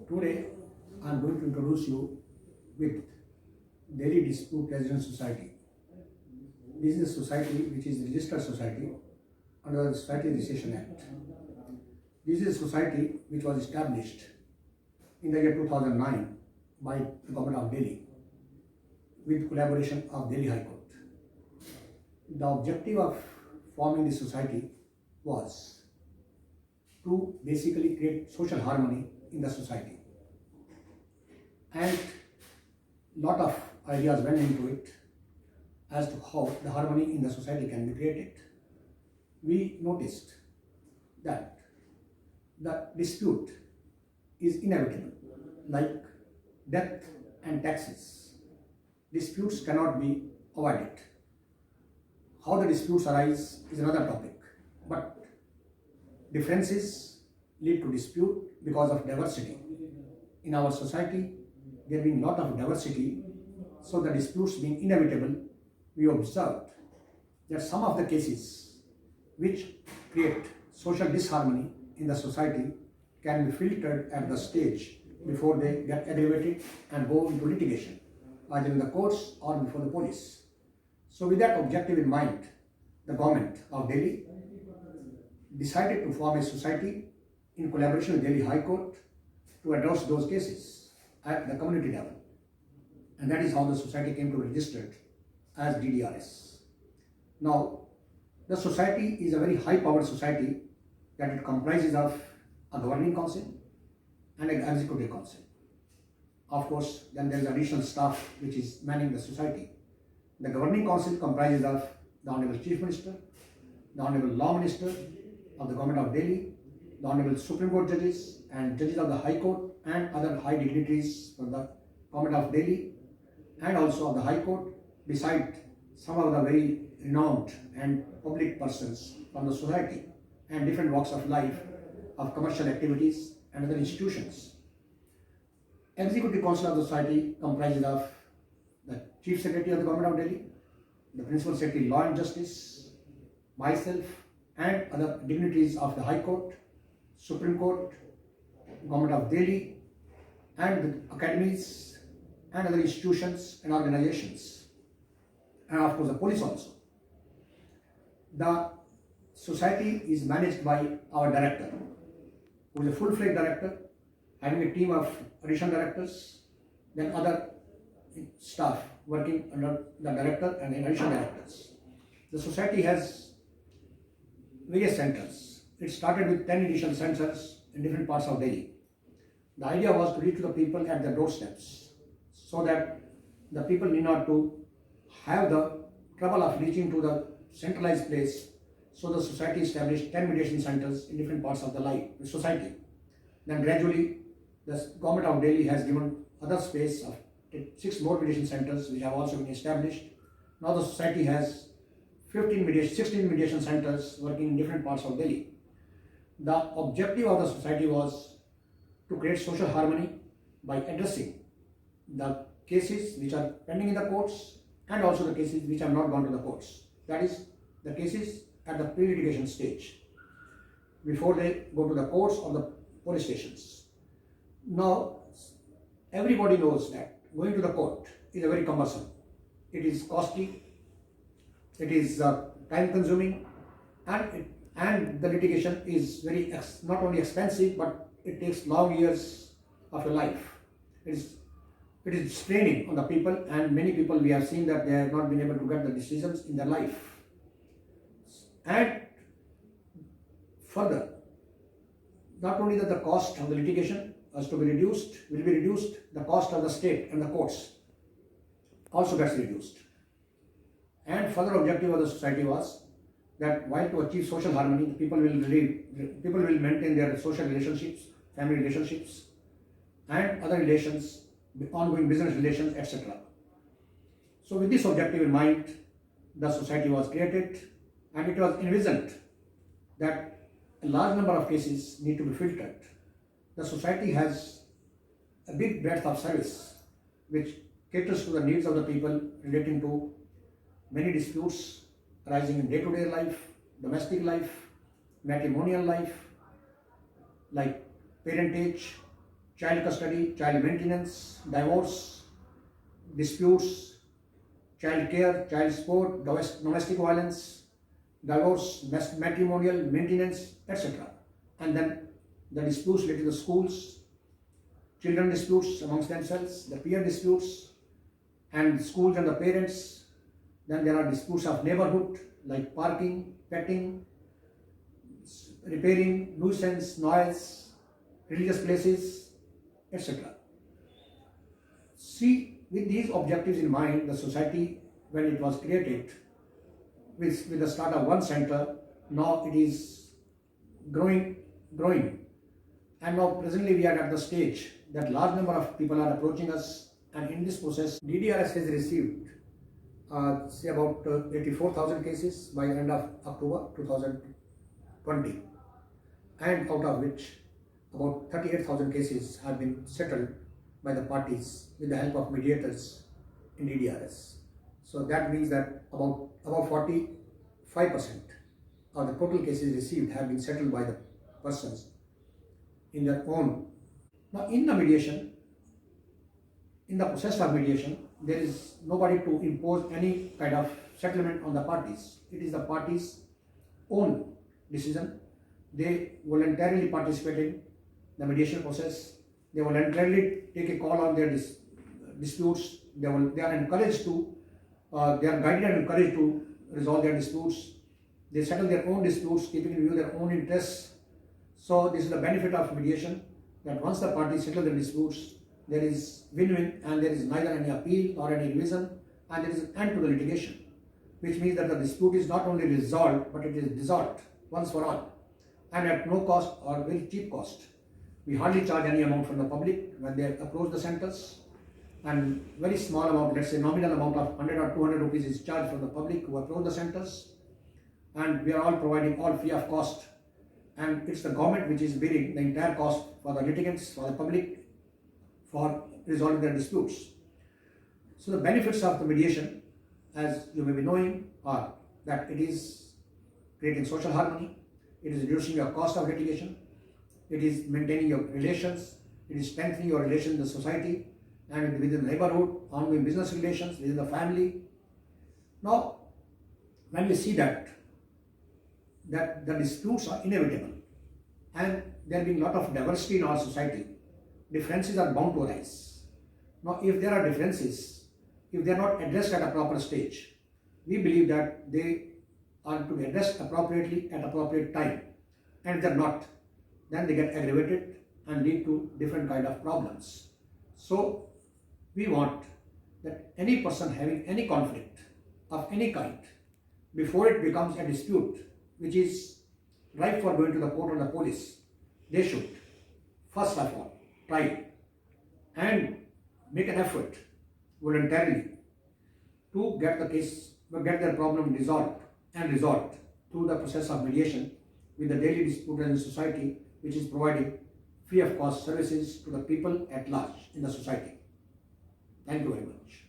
Today, I am going to introduce you with Delhi Dispute Resolution Society. This is a society which is a registered society under the Society Registration Act. This is a society which was established in the year 2009 by the government of Delhi with collaboration of Delhi High Court. The objective of forming this society was to basically create social harmony in the society. And lot of ideas went into it as to how the harmony in the society can be created. We noticed that the dispute is inevitable, like death and taxes. Disputes cannot be avoided. How the disputes arise is another topic, but differences lead to dispute because of diversity. In our society, there being lot of diversity, so the disputes being inevitable, we observed that some of the cases which create social disharmony in the society can be filtered at the stage before they get aggravated and go into litigation, either in the courts or before the police. So with that objective in mind, the government of Delhi decided to form a society in collaboration with Delhi High Court to address those cases at the community level. And that is how the society came to be registered as DDRS. Now, the society is a very high-powered society that it comprises of a governing council and an executive council. Of course, then there is additional staff which is manning the society. The governing council comprises of the Honorable Chief Minister, the Honorable Law Minister of the Government of Delhi, the Honorable Supreme Court judges and judges of the High Court and other high dignitaries from the Government of Delhi and also of the High Court, beside some of the very renowned and public persons from the society and different walks of life, of commercial activities and other institutions. Executive Council of the Society comprises of the Chief Secretary of the Government of Delhi, the Principal Secretary Law and Justice, myself and other dignitaries of the High Court, Supreme Court, Government of Delhi and the academies and other institutions and organizations, and of course the police also. The society is managed by our director, who is a full-fledged director, having a team of additional directors, then other staff working under the director and additional directors. The society has various centers. It started with 10 additional centers in different parts of Delhi. The idea was to reach to the people at their doorsteps, so that the people need not to have the trouble of reaching to the centralized place. So the society established 10 mediation centers in different parts of the society. Then gradually, the government of Delhi has given other space of 6 more mediation centers which have also been established. Now the society has 16 mediation centers working in different parts of Delhi. The objective of the society was to create social harmony by addressing the cases which are pending in the courts and also the cases which have not gone to the courts. That is, the cases at the pre-litigation stage before they go to the courts or the police stations. Now, everybody knows that going to the court is a very cumbersome. It is costly, it is time consuming, and the litigation is very not only expensive, but it takes long years of your life. It is straining on the people, and many people we have seen that they have not been able to get the decisions in their life. And further, not only that the cost of the litigation has to be reduced, the cost of the state and the courts also gets reduced. And further objective of the society was that while to achieve social harmony, people will maintain their social relationships, family relationships, and other relations, ongoing business relations, etc. So with this objective in mind, the society was created, and it was envisioned that a large number of cases need to be filtered. The society has a big breadth of service which caters to the needs of the people relating to many disputes arising in day-to-day life, domestic life, matrimonial life, like parentage, child custody, child maintenance, divorce, disputes, child care, child support, domestic violence, divorce, matrimonial, maintenance, etc. And then the disputes related to the schools, children disputes amongst themselves, the peer disputes, and schools and the parents. Then there are disputes of neighborhood like parking, petting, repairing, nuisance, noise, religious places, etc. See, with these objectives in mind, the society, when it was created, with the start of one center, now it is growing. And now presently we are at the stage that large number of people are approaching us, and in this process, DDRS has received say about 84,000 cases by the end of October 2020, and out of which about 38,000 cases have been settled by the parties with the help of mediators in DDRS. So that means that about 45% of the total cases received have been settled by the persons in their own. Now in the mediation, in the process of mediation, there is nobody to impose any kind of settlement on the parties. It is the parties' own decision. They voluntarily participate in the mediation process. They voluntarily take a call on their disputes. They are encouraged to, they are guided and encouraged to resolve their disputes. They settle their own disputes, keeping in view their own interests. So this is the benefit of mediation, that once the parties settle their disputes, there is win-win, and there is neither any appeal or any revision, and there is an end to the litigation, which means that the dispute is not only resolved, but it is dissolved once for all, and at no cost or very cheap cost. We hardly charge any amount from the public when they approach the centers, and very small amount, let's say nominal amount of 100 or 200 rupees is charged from the public who approach the centers, and we are all providing all free of cost, and it's the government which is bearing the entire cost for the litigants, for the public, for resolving their disputes. So the benefits of the mediation, as you may be knowing, are that it is creating social harmony, it is reducing your cost of litigation, it is maintaining your relations, it is strengthening your relations in the society and within the neighborhood, ongoing business relations, within the family. Now, when we see that the disputes are inevitable, and there being a lot of diversity in our society, differences are bound to arise. Now, if there are differences, if they are not addressed at a proper stage, we believe that they are to be addressed appropriately at appropriate time. And if they are not, then they get aggravated and lead to different kind of problems. So, we want that any person having any conflict of any kind, before it becomes a dispute which is ripe for going to the court or the police, they should first of all try and make an effort voluntarily to get their problem resolved through the process of mediation with the daily dispute in the society, which is providing free of cost services to the people at large in the society. Thank you very much.